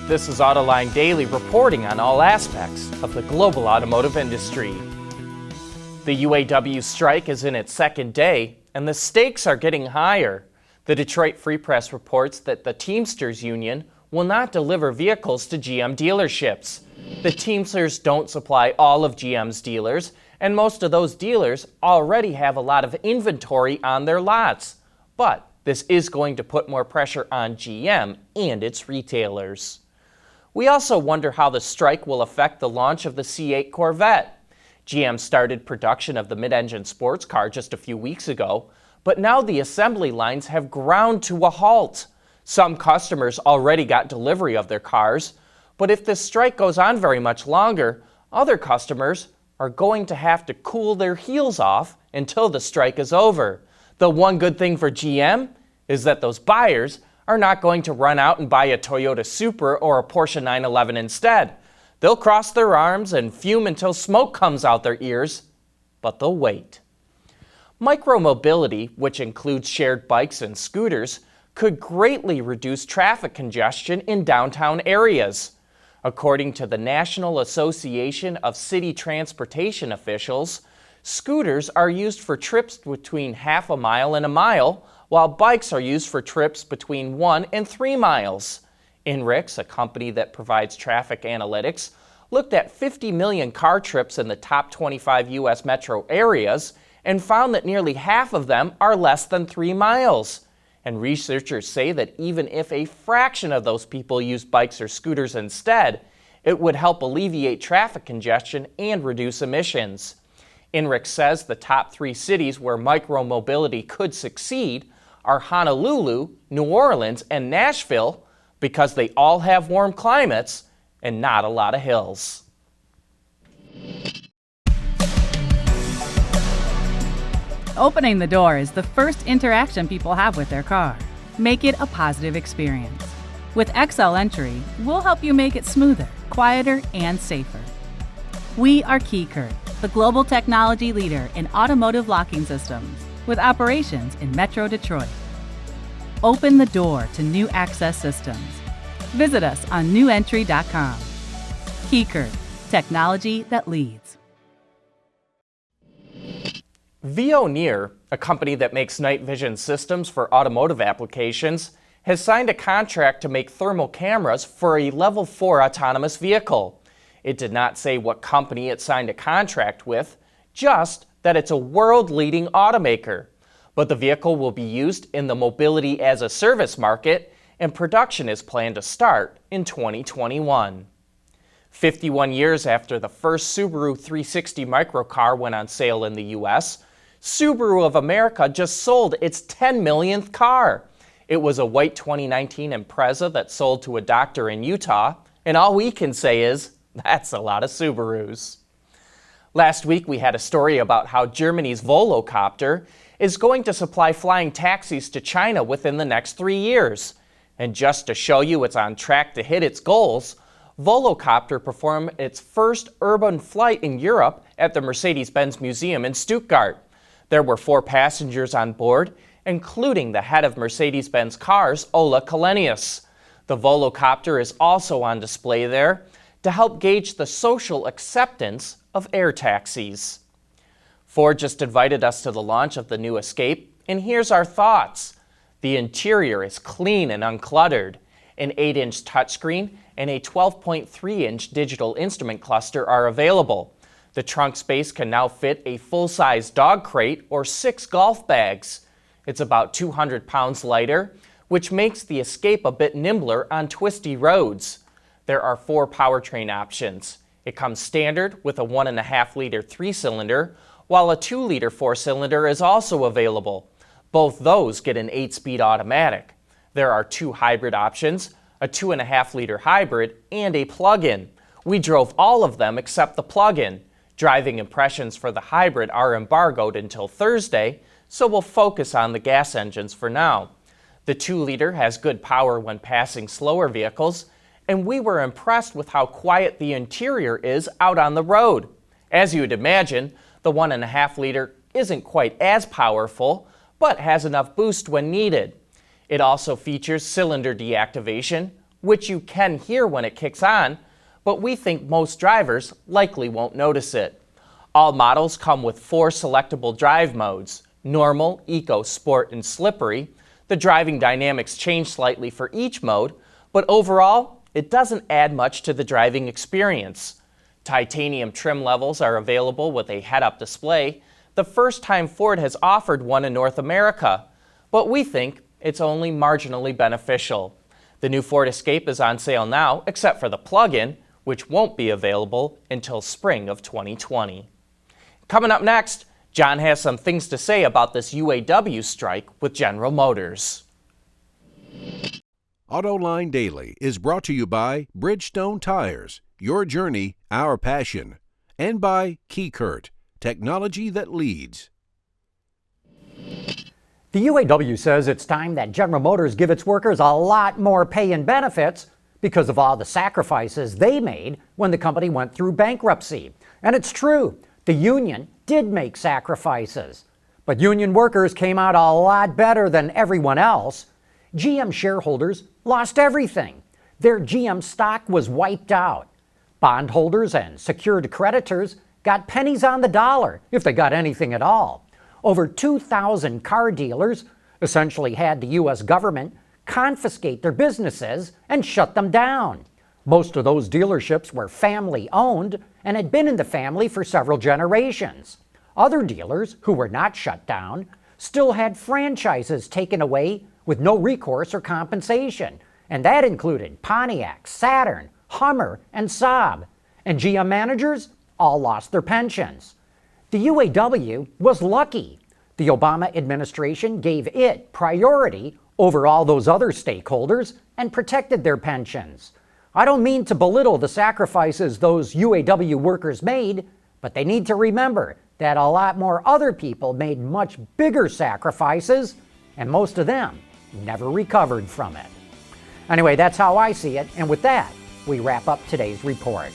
This is Autoline Daily reporting on all aspects of the global automotive industry. The UAW strike is in its second day, and the stakes are getting higher. The Detroit Free Press reports that the Teamsters union will not deliver vehicles to GM dealerships. The Teamsters don't supply all of GM's dealers, and most of those dealers already have a lot of inventory on their lots. But this is going to put more pressure on GM and its retailers. We also wonder how the strike will affect the launch of the C8 Corvette. GM started production of the mid-engine sports car just a few weeks ago, but now the assembly lines have ground to a halt. Some customers already got delivery of their cars, but if this strike goes on very much longer, other customers are going to have to cool their heels off until the strike is over. The one good thing for GM is that those buyers are not going to run out and buy a Toyota Supra or a Porsche 911 instead. They'll cross their arms and fume until smoke comes out their ears, but they'll wait. Micromobility, which includes shared bikes and scooters, could greatly reduce traffic congestion in downtown areas. According to the National Association of City Transportation Officials, scooters are used for trips between half a mile and a mile, while bikes are used for trips between 1 and 3 miles. INRIX, a company that provides traffic analytics, looked at 50 million car trips in the top 25 U.S. metro areas and found that nearly half of them are less than 3 miles. And researchers say that even if a fraction of those people use bikes or scooters instead, it would help alleviate traffic congestion and reduce emissions. INRIX says the top 3 cities where micromobility could succeed are Honolulu, New Orleans, and Nashville because they all have warm climates and not a lot of hills. Opening the door is the first interaction people have with their car. Make it a positive experience. With XL Entry, we'll help you make it smoother, quieter, and safer. We are KeyCurt, the global technology leader in automotive locking systems, with operations in Metro Detroit. Open the door to new access systems. Visit us on newentry.com. KeyCurt, technology that leads. Veoneer, a company that makes night vision systems for automotive applications, has signed a contract to make thermal cameras for a Level 4 autonomous vehicle. It did not say what company it signed a contract with, just that it's a world-leading automaker. But the vehicle will be used in the mobility as a service market, and production is planned to start in 2021. 51 years after the first Subaru 360 microcar went on sale in the U.S., Subaru of America just sold its 10 millionth car. It was a white 2019 Impreza that sold to a doctor in Utah, and all we can say is, that's a lot of Subarus. Last week we had a story about how Germany's Volocopter is going to supply flying taxis to China within the next 3 years. And just to show you it's on track to hit its goals, Volocopter performed its first urban flight in Europe at the Mercedes-Benz Museum in Stuttgart. There were 4 passengers on board, including the head of Mercedes-Benz Cars, Ola Källenius. The Volocopter is also on display there to help gauge the social acceptance of air taxis. Ford just invited us to the launch of the new Escape, and here's our thoughts. The interior is clean and uncluttered. An 8-inch touchscreen and a 12.3-inch digital instrument cluster are available. The trunk space can now fit a full-size dog crate or 6 golf bags. It's about 200 pounds lighter, which makes the Escape a bit nimbler on twisty roads. There are 4 powertrain options. It comes standard with a 1.5-liter 3-cylinder, while a 2-liter 4-cylinder is also available. Both those get an 8-speed automatic. There are 2 hybrid options, a 2.5-liter hybrid, and a plug-in. We drove all of them except the plug-in. Driving impressions for the hybrid are embargoed until Thursday, so we'll focus on the gas engines for now. The 2-liter has good power when passing slower vehicles, and we were impressed with how quiet the interior is out on the road. As you would imagine, the 1.5-liter isn't quite as powerful, but has enough boost when needed. It also features cylinder deactivation, which you can hear when it kicks on, but we think most drivers likely won't notice it. All models come with 4 selectable drive modes: normal, eco, sport, and slippery. The driving dynamics change slightly for each mode, but overall, it doesn't add much to the driving experience. Titanium trim levels are available with a head-up display, the first time Ford has offered one in North America, but we think it's only marginally beneficial. The new Ford Escape is on sale now, except for the plug-in, which won't be available until spring of 2020. Coming up next, John has some things to say about this UAW strike with General Motors. Autoline Daily is brought to you by Bridgestone Tires, your journey, our passion, and by KeyCurt, technology that leads. The UAW says it's time that General Motors give its workers a lot more pay and benefits because of all the sacrifices they made when the company went through bankruptcy. And it's true, the union did make sacrifices. But union workers came out a lot better than everyone else. GM shareholders lost everything. Their GM stock was wiped out. Bondholders and secured creditors got pennies on the dollar, if they got anything at all. Over 2,000 car dealers essentially had the U.S. government confiscate their businesses and shut them down. Most of those dealerships were family-owned and had been in the family for several generations. Other dealers, who were not shut down, still had franchises taken away with no recourse or compensation, and that included Pontiac, Saturn, Hummer, and Saab. And GM managers all lost their pensions. The UAW was lucky. The Obama administration gave it priority over all those other stakeholders and protected their pensions. I don't mean to belittle the sacrifices those UAW workers made, but they need to remember that a lot more other people made much bigger sacrifices, and most of them never recovered from it. Anyway, that's how I see it, and with that, we wrap up today's report.